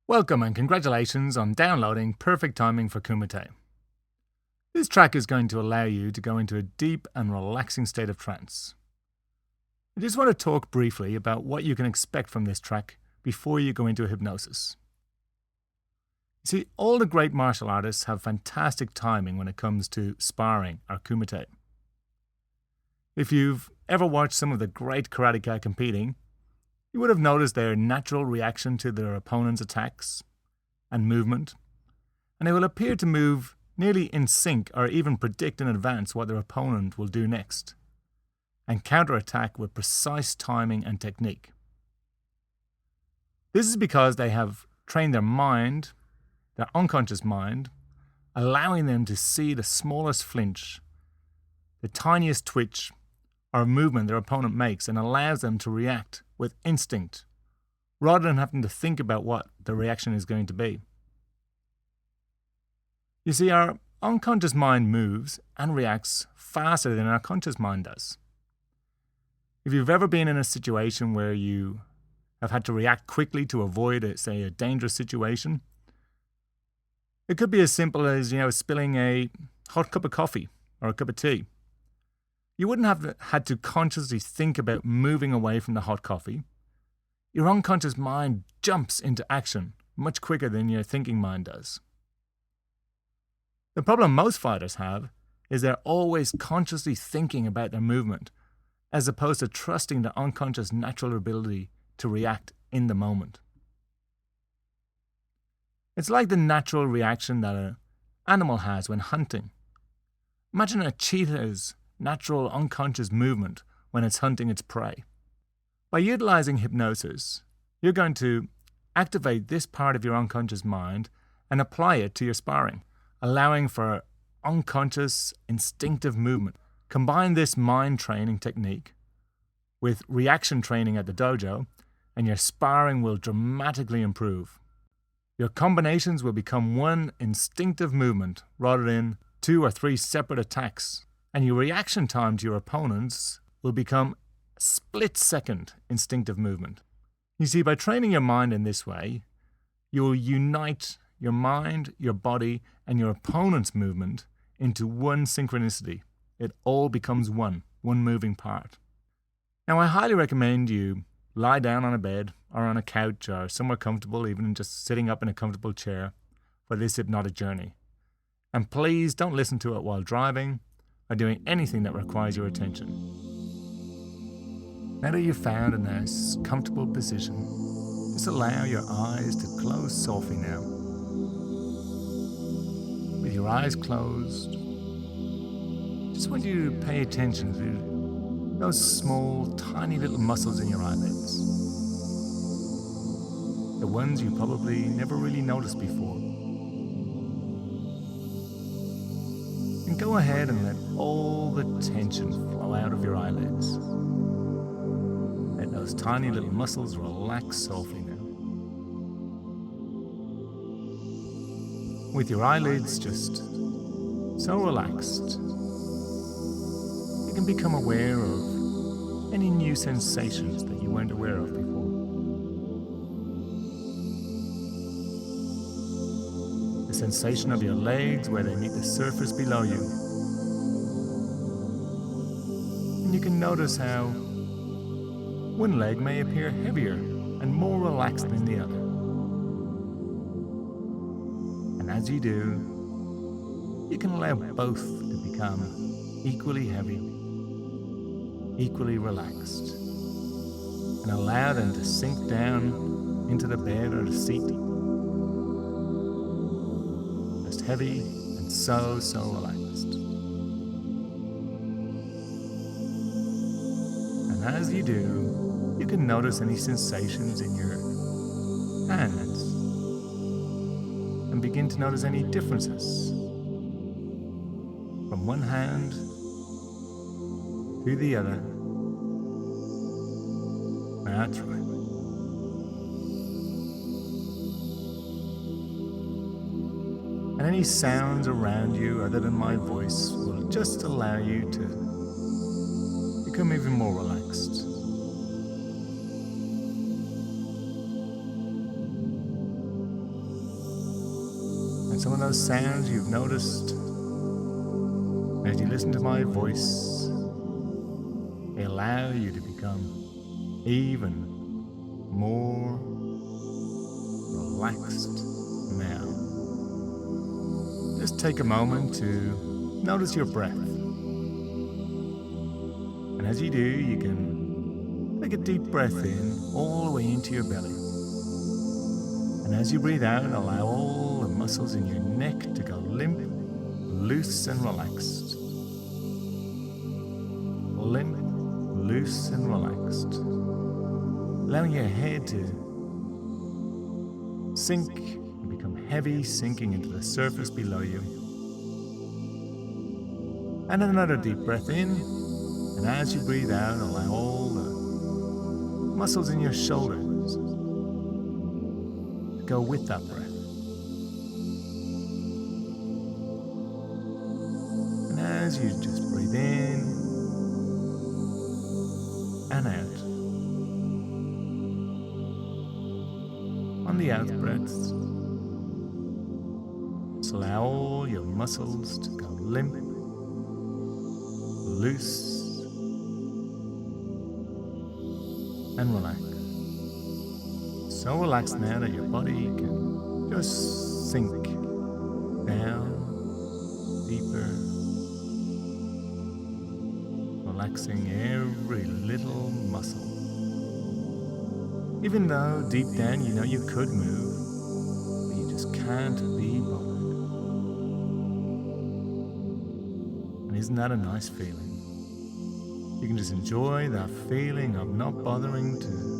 Welcome and congratulations on downloading Perfect Timing for Kumite. This track is going to allow you to go into a deep and relaxing state of trance. I just want to talk briefly about what you can expect from this track before you go into a hypnosis. You see, all the great martial artists have fantastic timing when it comes to sparring or kumite. If you've ever watched some of the great karateka competing, you would have noticed their natural reaction to their opponent's attacks and movement, and they will appear to move nearly in sync or even predict in advance what their opponent will do next, and counterattack with precise timing and technique. This is because they have trained their mind, their unconscious mind, allowing them to see the smallest flinch, the tiniest twitch, or movement their opponent makes, and allows them to react with instinct, rather than having to think about what the reaction is going to be. You see, our unconscious mind moves and reacts faster than our conscious mind does. If you've ever been in a situation where you have had to react quickly to avoid, a dangerous situation, it could be as simple as, spilling a hot cup of coffee or a cup of tea. You wouldn't have had to consciously think about moving away from the hot coffee. Your unconscious mind jumps into action much quicker than your thinking mind does. The problem most fighters have is they're always consciously thinking about their movement, as opposed to trusting their unconscious natural ability to react in the moment. It's like the natural reaction that an animal has when hunting. Imagine a cheetah's natural unconscious movement when it's hunting its prey. By utilizing hypnosis, you're going to activate this part of your unconscious mind and apply it to your sparring, allowing for unconscious, instinctive movement. Combine this mind training technique with reaction training at the dojo, and your sparring will dramatically improve. Your combinations will become one instinctive movement rather than 2 or 3 separate attacks, and your reaction time to your opponents will become a split-second instinctive movement. You see, by training your mind in this way, you'll unite your mind, your body, and your opponent's movement into one synchronicity. It all becomes one moving part. Now, I highly recommend you lie down on a bed or on a couch or somewhere comfortable, even just sitting up in a comfortable chair for this hypnotic journey. And please don't listen to it while driving or doing anything that requires your attention. Now that you've found a nice, comfortable position, just allow your eyes to close softly now. With your eyes closed, just want you to pay attention to those small, tiny little muscles in your eyelids. The ones you probably never really noticed before. And go ahead and let all the tension flow out of your eyelids. Let those tiny little muscles relax softly now. With your eyelids just so relaxed, you can become aware of any new sensations that you weren't aware of before. The sensation of your legs where they meet the surface below you. And you can notice how one leg may appear heavier and more relaxed than the other. And as you do, you can allow both to become equally heavy, equally relaxed, and allow them to sink down into the bed or the seat. Just heavy and so relaxed. And as you do, you can notice any sensations in your hands and begin to notice any differences from one hand to the other. That's right. And any sounds around you other than my voice will just allow you to become even more relaxed. And some of those sounds you've noticed as you listen to my voice, they allow you to become even more relaxed now. Just take a moment to notice your breath. And as you do, you can take a deep breath in all the way into your belly. And as you breathe out, allow all the muscles in your neck to go limp, loose and relaxed. Limp, loose and relaxed. Allowing your head to sink and become heavy, sinking into the surface below you. And another deep breath in. And as you breathe out, allow all the muscles in your shoulders to go with that breath. And as you just breathe in and out, on the out breaths, just allow all your muscles to go limp, loose, and relax. So relaxed now that your body can just sink down deeper, relaxing every little muscle. Even though deep down you know you could move, but you just can't be bothered. And isn't that a nice feeling? You can just enjoy that feeling of not bothering to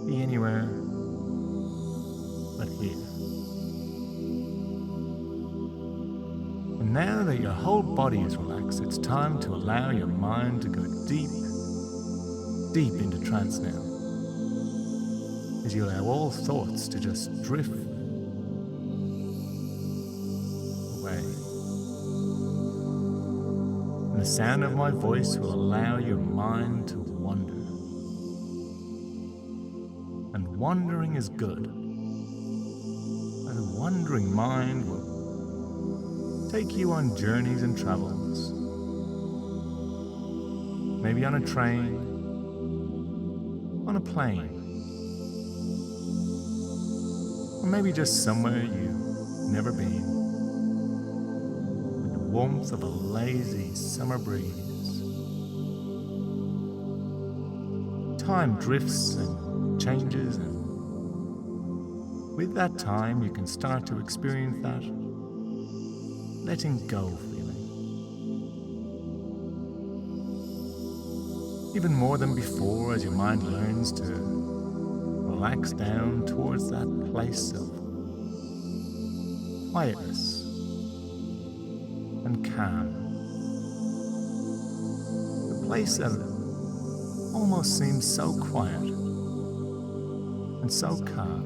be anywhere but here. And now that your whole body is relaxed, it's time to allow your mind to go deep, deep into trance now. As you allow all thoughts to just drift away. And the sound of my voice will allow your mind to wander. And wandering is good. And a wandering mind will take you on journeys and travels. Maybe on a train, on a plane, or maybe just somewhere you've never been. With the warmth of a lazy summer breeze. Time drifts and changes, and with that time you can start to experience that letting go feeling. Even more than before, as your mind learns to relax down towards that place of quietness and calm. The place that almost seems so quiet and so calm.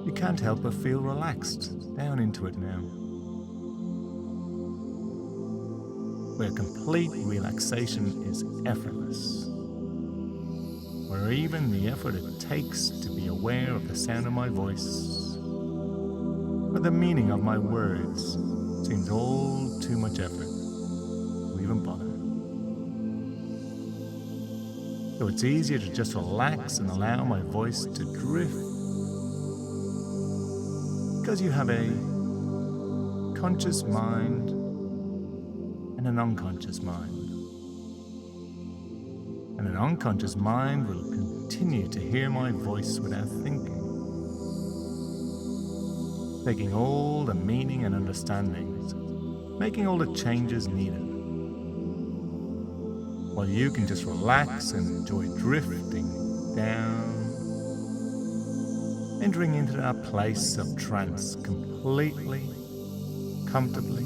You can't help but feel relaxed down into it now. Where complete relaxation is effortless. Where even the effort it takes to be aware of the sound of my voice or the meaning of my words seems all too much effort to even bother. So it's easier to just relax and allow my voice to drift because you have a conscious mind and an unconscious mind. And an unconscious mind will continue to hear my voice without thinking, taking all the meaning and understandings, making all the changes needed, while you can just relax and enjoy drifting down, entering into that place of trance completely, comfortably,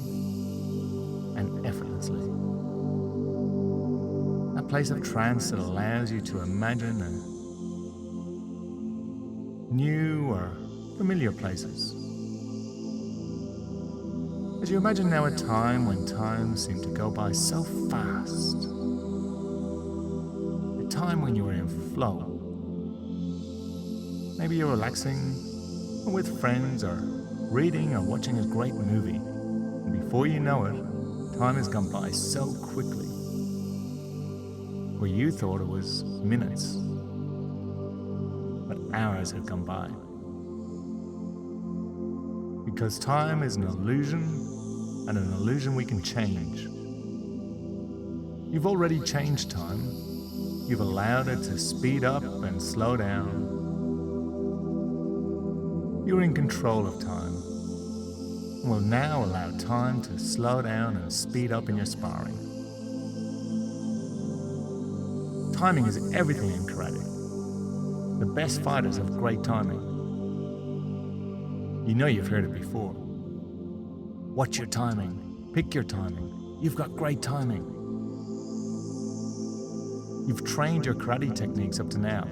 and effortlessly. A place of trance that allows you to imagine new or familiar places. As you imagine now a time when time seemed to go by so fast, a time when you were in flow. Maybe you're relaxing or with friends or reading or watching a great movie, and before you know it, time has gone by so quickly. Where you thought it was minutes, but hours have gone by. Because time is an illusion, and an illusion we can change. You've already changed time. You've allowed it to speed up and slow down. You're in control of time, and will now allow time to slow down and speed up in your sparring. Timing is everything in karate. The best fighters have great timing. You know you've heard it before. Watch your timing. Pick your timing. You've got great timing. You've trained your karate techniques up to now.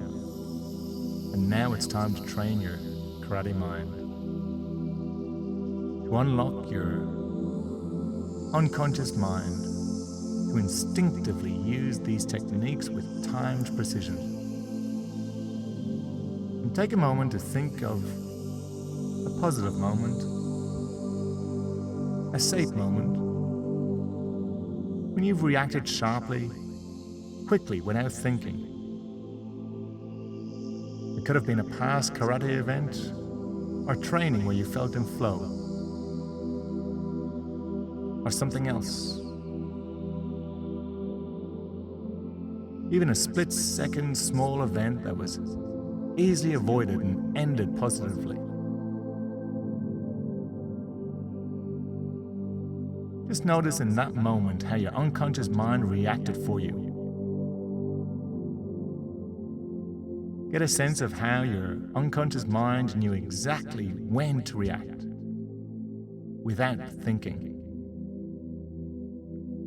And now it's time to train your karate mind. To unlock your unconscious mind, to instinctively use these techniques with timed precision. And take a moment to think of a positive moment, a safe moment, when you've reacted sharply, quickly, without thinking. It could have been a past karate event or training where you felt in flow, or something else. Even a split-second small event that was easily avoided and ended positively. Just notice in that moment how your unconscious mind reacted for you. Get a sense of how your unconscious mind knew exactly when to react, without thinking.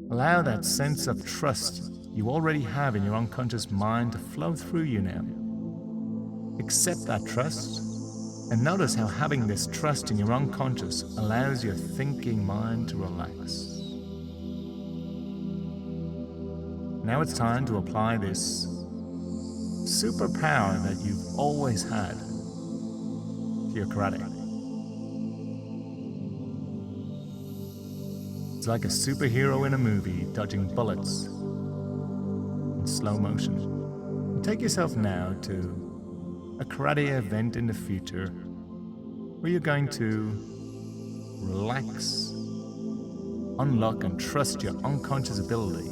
Allow that sense of trust you already have in your unconscious mind to flow through you now. Accept that trust and notice how having this trust in your unconscious allows your thinking mind to relax. Now it's time to apply this superpower that you've always had to your karate. It's like a superhero in a movie dodging bullets in slow motion. And take yourself now to a karate event in the future where you're going to relax, unlock and trust your unconscious ability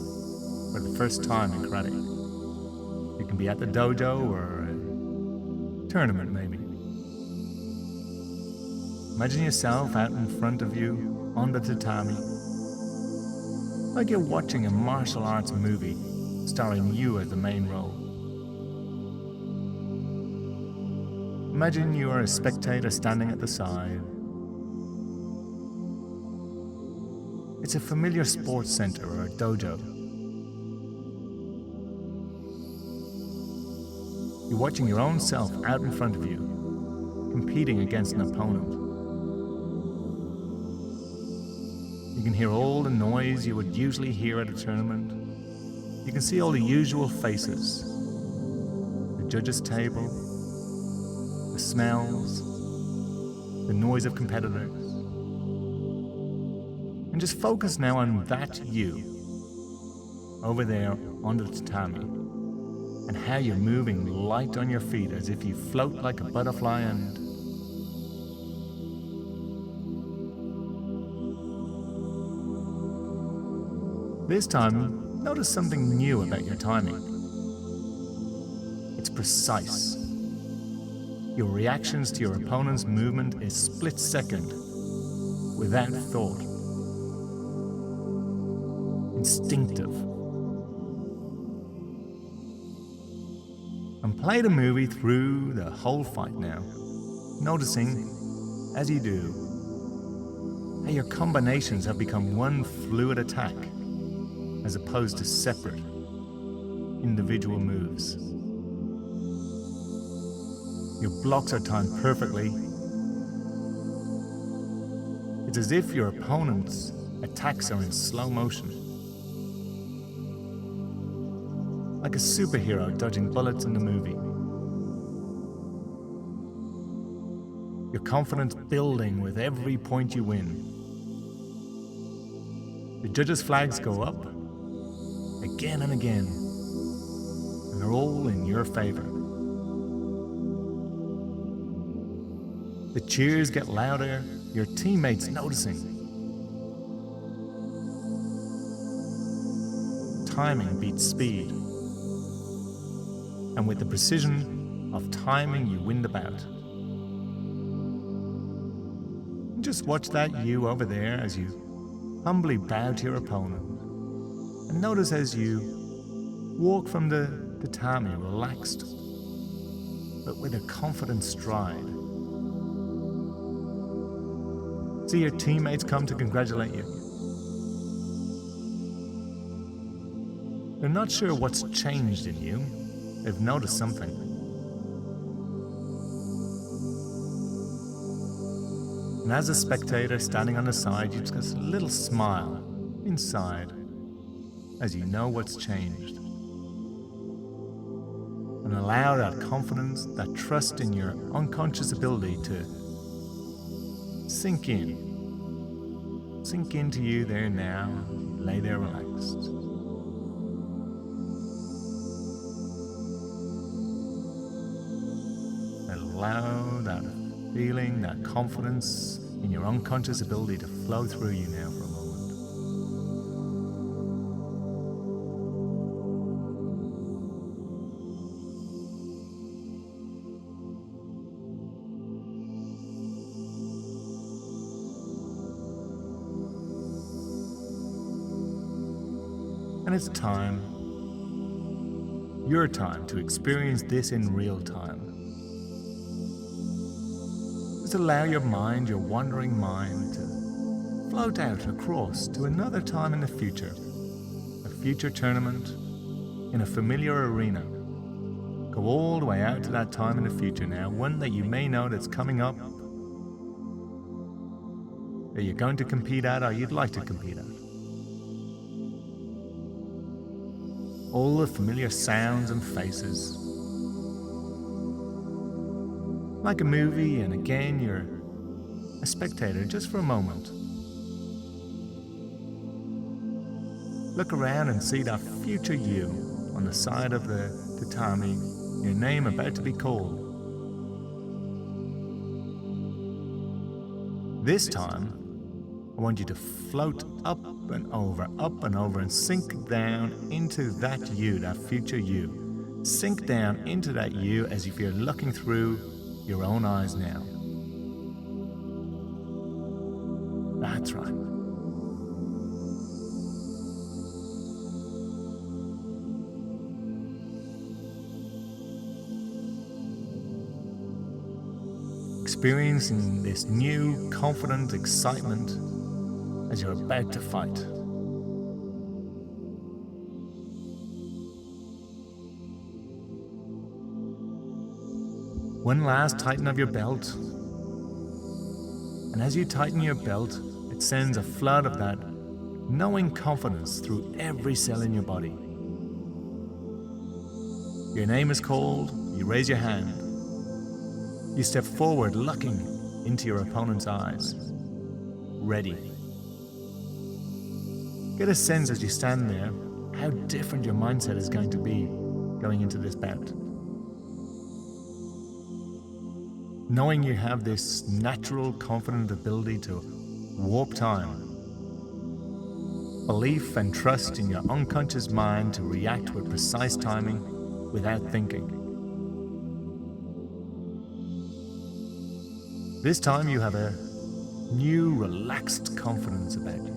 for the first time in karate. You can be at the dojo or a tournament maybe. Imagine yourself out in front of you on the tatami, like you're watching a martial arts movie starring you as the main role. Imagine you are a spectator standing at the side. It's a familiar sports center or a dojo. You're watching your own self out in front of you, competing against an opponent. You can hear all the noise you would usually hear at a tournament. You can see all the usual faces, the judges' table, the smells, the noise of competitors. And just focus now on that you, over there on the tatami, and how you're moving light on your feet as if you float like a butterfly and this time, notice something new about your timing. It's precise. Your reactions to your opponent's movement is split-second, without thought. Instinctive. And play the movie through the whole fight now, noticing, as you do, how your combinations have become one fluid attack, as opposed to separate, individual moves. Your blocks are timed perfectly. It's as if your opponent's attacks are in slow motion. Like a superhero dodging bullets in the movie. your confidence building with every point you win. The judges' flags go up again and again, and they're all in your favor. The cheers get louder, your teammates noticing. Timing beats speed, and with the precision of timing, you win the bout. And just watch that you over there as you humbly bow to your opponent, and notice as you walk from the tatami relaxed, but with a confident stride. See your teammates come to congratulate you. They're not sure what's changed in you. They've noticed something. And as a spectator standing on the side, you just get a little smile inside as you know what's changed. And allow that confidence, that trust in your unconscious ability to sink in. Sink into you there now. Lay there relaxed. Allow that feeling, that confidence in your unconscious ability to flow through you now for a moment. And it's time, your time, to experience this in real time. Just allow your mind, your wandering mind, to float out across to another time in the future. A future tournament in a familiar arena. Go all the way out to that time in the future now, one that you may know that's coming up, that you're going to compete at or you'd like to compete at. All the familiar sounds and faces. Like a movie, and again you're a spectator just for a moment. Look around and see that future you on the side of the tatami, your name about to be called. This time, I want you to float up and over and sink down into that you, that future you. Sink down into that you as if you're looking through your own eyes now. That's right. Experiencing this new, confident excitement as you're about to fight. One last tighten of your belt, and as you tighten your belt, it sends a flood of that knowing confidence through every cell in your body. Your name is called, you raise your hand, you step forward looking into your opponent's eyes, ready. Get a sense as you stand there how different your mindset is going to be going into this bout. Knowing you have this natural, confident ability to warp time. Belief and trust in your unconscious mind to react with precise timing without thinking. This time you have a new, relaxed confidence about you.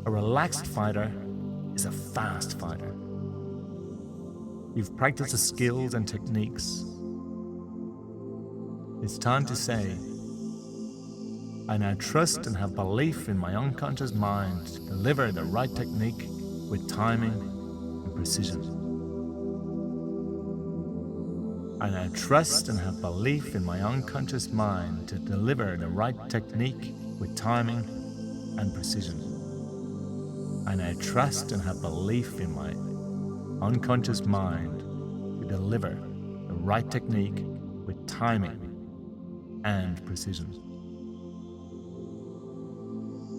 A relaxed fighter is a fast fighter. You've practiced the skills and techniques. It's time to say, I now trust and have belief in my unconscious mind to deliver the right technique with timing and precision. I now trust and have belief in my unconscious mind to deliver the right technique with timing and precision. I now trust and have belief in my unconscious mind deliver the right technique with timing and precision.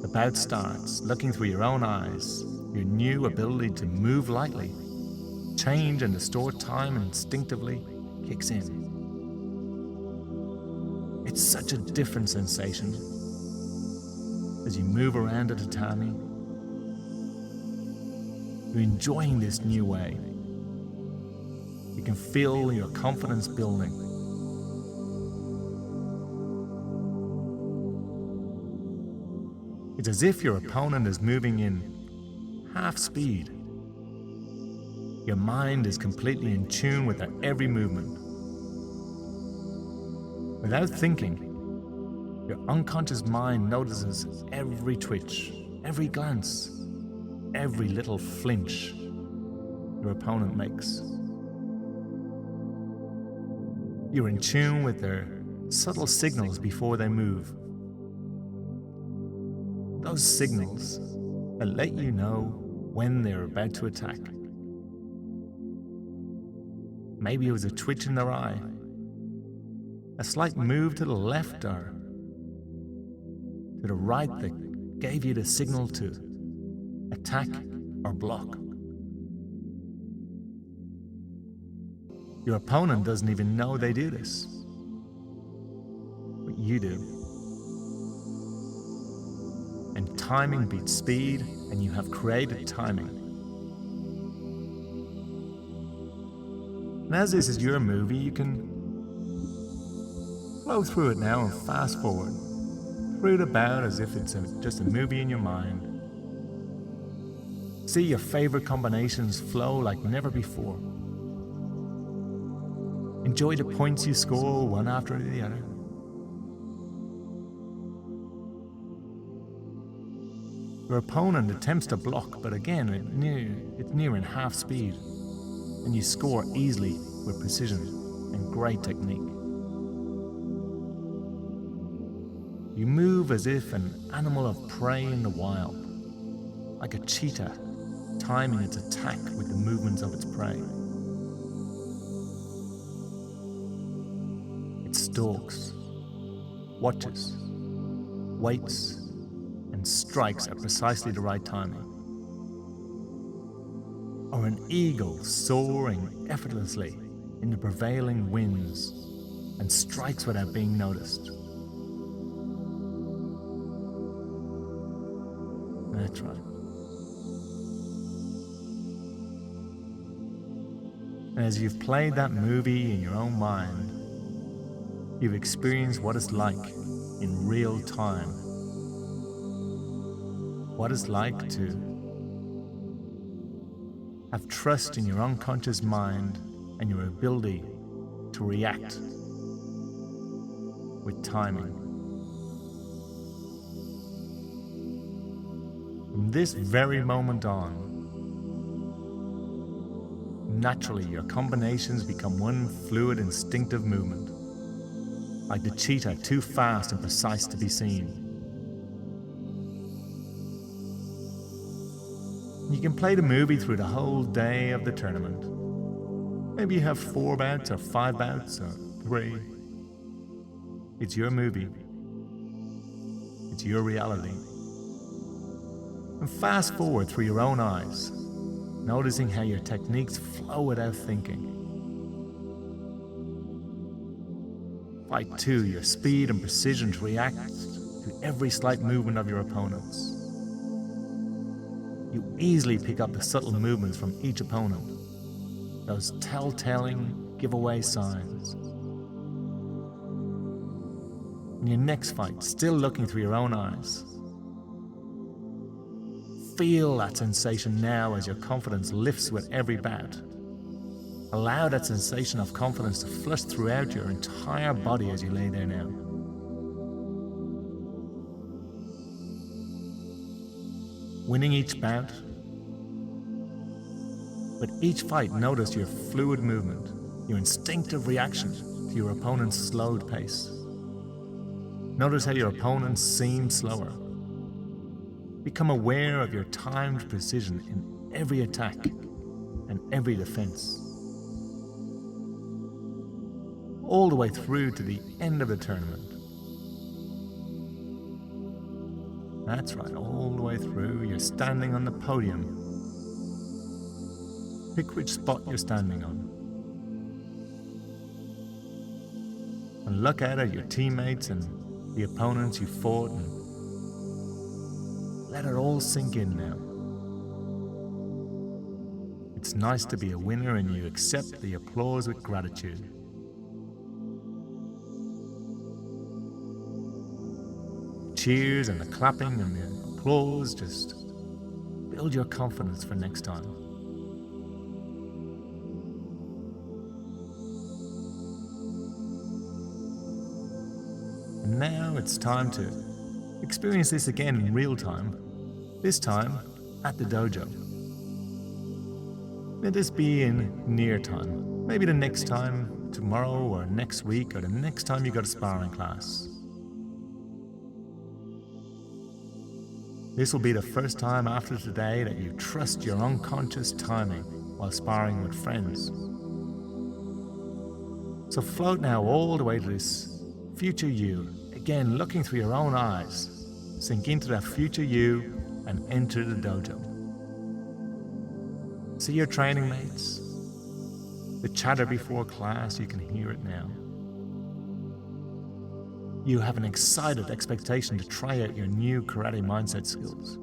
The bout starts. Looking through your own eyes, your new ability to move lightly, change and distort time instinctively kicks in. It's such a different sensation as you move around a tatami. You're enjoying this new way. You can feel your confidence building. It's as if your opponent is moving in half speed. Your mind is completely in tune with their every movement. Without thinking, your unconscious mind notices every twitch, every glance, every little flinch your opponent makes. You're in tune with their subtle signals before they move. Those signals that let you know when they're about to attack. Maybe it was a twitch in their eye, a slight move to the left or to the right that gave you the signal to attack or block. Your opponent doesn't even know they do this, but you do. And timing beats speed, and you have created timing. And as this is your movie, you can flow through it now and fast forward through the bout as if it's just a movie in your mind. See your favorite combinations flow like never before. Enjoy the points you score one after the other. Your opponent attempts to block, but again, it's near in half speed, and you score easily with precision and great technique. You move as if an animal of prey in the wild, like a cheetah, timing its attack with the movements of its prey. It stalks, watches, waits, and strikes at precisely the right timing. Or an eagle soaring effortlessly in the prevailing winds and strikes without being noticed. That's right. And as you've played that movie in your own mind, you've experienced what it's like in real time. What it's like to have trust in your unconscious mind and your ability to react with timing. From this very moment on, naturally your combinations become one fluid, instinctive movement, like the cheetah too fast and precise to be seen. You can play the movie through the whole day of the tournament. Maybe you have 4 bouts or 5 bouts or 3. It's your movie. It's your reality. And fast forward through your own eyes, noticing how your techniques flow without thinking. Fight 2, your speed and precision to react to every slight movement of your opponents. You easily pick up the subtle movements from each opponent, those telltale giveaway signs. In your next fight, still looking through your own eyes, feel that sensation now as your confidence lifts with every bout. Allow that sensation of confidence to flush throughout your entire body as you lay there now. Winning each bout. With each fight, notice your fluid movement, your instinctive reaction to your opponent's slowed pace. Notice how your opponents seem slower. Become aware of your timed precision in every attack and every defense. all the way through to the end of the tournament. That's right, all the way through. You're standing on the podium. Pick which spot you're standing on. And look out at your teammates and the opponents you fought and let it all sink in now. It's nice to be a winner and you accept the applause with gratitude. Cheers and the clapping and the applause just build your confidence for next time. And now it's time to experience this again in real time, this time at the dojo. Let this be in near time, maybe the next time, tomorrow or next week or the next time you go to sparring class. This will be the first time after today that you trust your unconscious timing while sparring with friends. So float now all the way to this future you, again looking through your own eyes. Sink into that future you and enter the dojo. See your training mates. The chatter before class, you can hear it now. You have an excited expectation to try out your new karate mindset skills.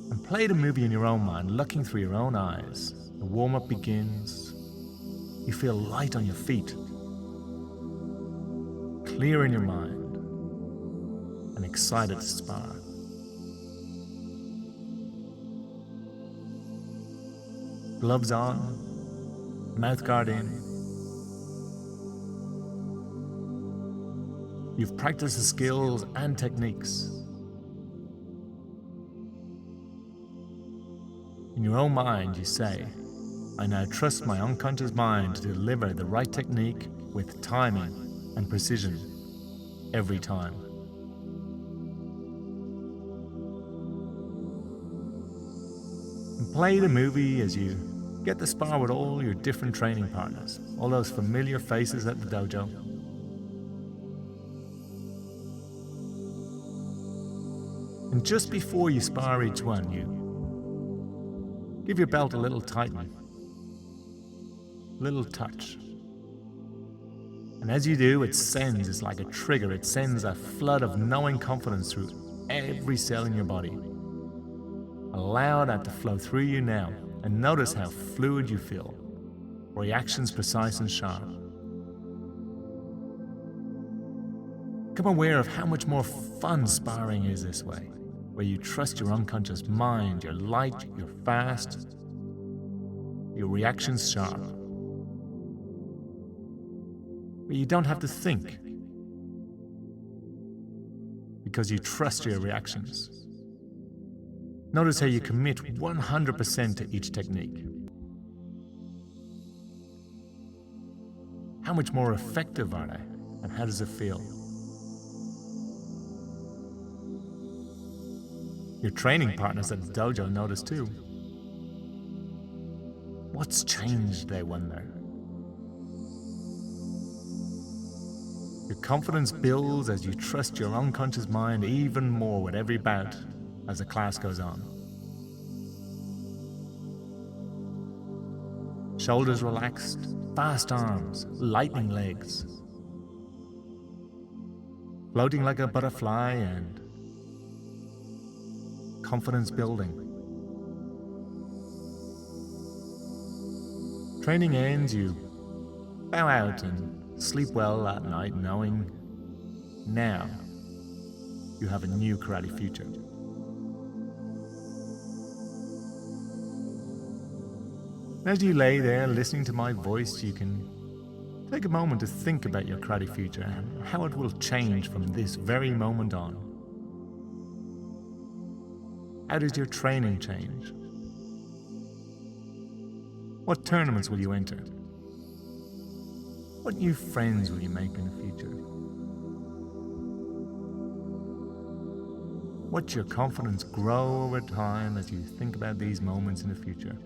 And play the movie in your own mind, looking through your own eyes. The warm-up begins. You feel light on your feet, clear in your mind, and excited to spar. Gloves on, mouth guard in. You've practiced the skills and techniques. In your own mind, you say, I now trust my unconscious mind to deliver the right technique with timing and precision every time. And play the movie as you get to spar with all your different training partners, all those familiar faces at the dojo. And just before you spar each one, you give your belt a little tighten, a little touch. And as you do, it sends, it's like a trigger, it sends a flood of knowing confidence through every cell in your body. Allow that to flow through you now, and notice how fluid you feel, reactions precise and sharp. Become aware of how much more fun sparring is this way, where you trust your unconscious mind, you're light, you're fast, your reactions sharp. Where you don't have to think, because you trust your reactions. Notice how you commit 100% to each technique. How much more effective are they, and how does it feel? Your training partners at the dojo notice too. What's changed, they wonder. Your confidence builds as you trust your unconscious mind even more with every bout as the class goes on. Shoulders relaxed, fast arms, lightning legs. Floating like a butterfly and confidence building. Training ends, you bow out and sleep well that night knowing now you have a new karate future. As you lay there listening to my voice, you can take a moment to think about your karate future and how it will change from this very moment on. How does your training change? What tournaments will you enter? What new friends will you make in the future? Watch your confidence grow over time as you think about these moments in the future.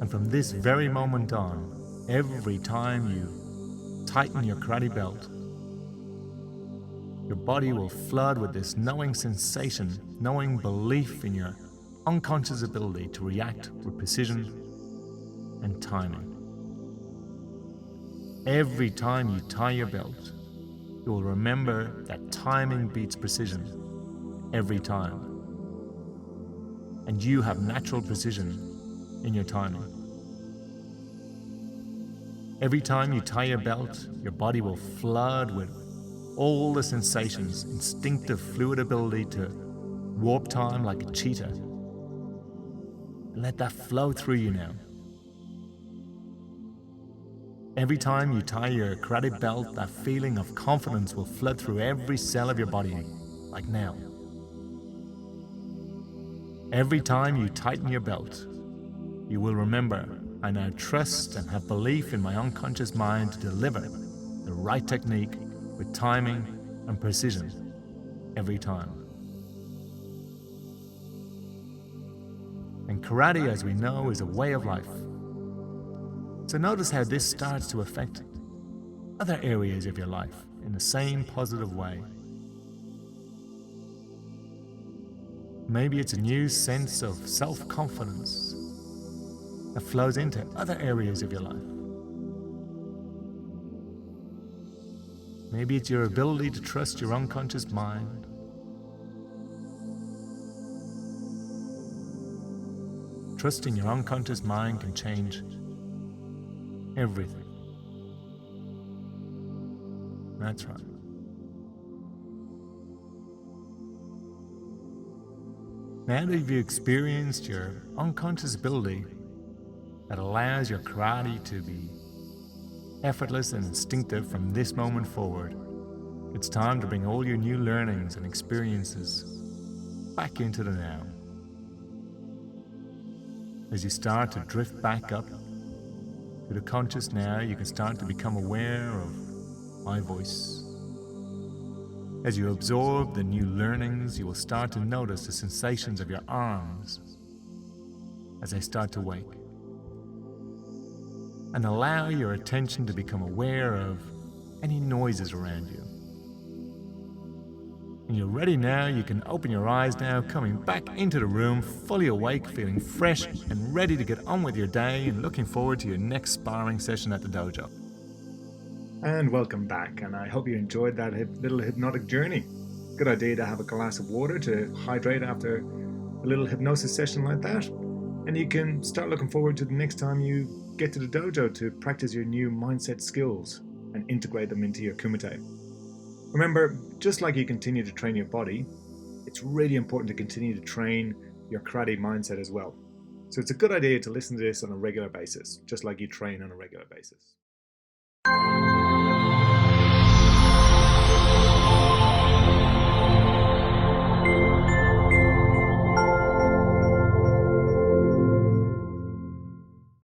And from this very moment on, every time you tighten your karate belt, your body will flood with this knowing sensation, knowing belief in your unconscious ability to react with precision and timing. Every time you tie your belt, you will remember that timing beats precision every time. And you have natural precision in your timing. Every time you tie your belt, your body will flood with all the sensations, instinctive fluid ability to warp time like a cheetah. And let that flow through you now. Every time you tie your karate belt, that feeling of confidence will flood through every cell of your body, like now. Every time you tighten your belt, you will remember, I now trust and have belief in my unconscious mind to deliver the right technique with timing and precision every time. And karate, as we know, is a way of life. So notice how this starts to affect other areas of your life in the same positive way. Maybe it's a new sense of self-confidence that flows into other areas of your life. Maybe it's your ability to trust your unconscious mind. Trusting your unconscious mind can change everything. That's right. Now that you've experienced your unconscious ability that allows your karate to be effortless and instinctive from this moment forward, it's time to bring all your new learnings and experiences back into the now. As you start to drift back up to the conscious now, you can start to become aware of my voice. As you absorb the new learnings, you will start to notice the sensations of your arms as they start to wake. And allow your attention to become aware of any noises around you. When you're ready now, you can open your eyes now, coming back into the room, fully awake, feeling fresh and ready to get on with your day and looking forward to your next sparring session at the dojo. And welcome back, and I hope you enjoyed that little hypnotic journey. Good idea to have a glass of water to hydrate after a little hypnosis session like that. And you can start looking forward to the next time you get to the dojo to practice your new mindset skills and integrate them into your Kumite. Remember, just like you continue to train your body, it's really important to continue to train your karate mindset as well. So it's a good idea to listen to this on a regular basis, just like you train on a regular basis.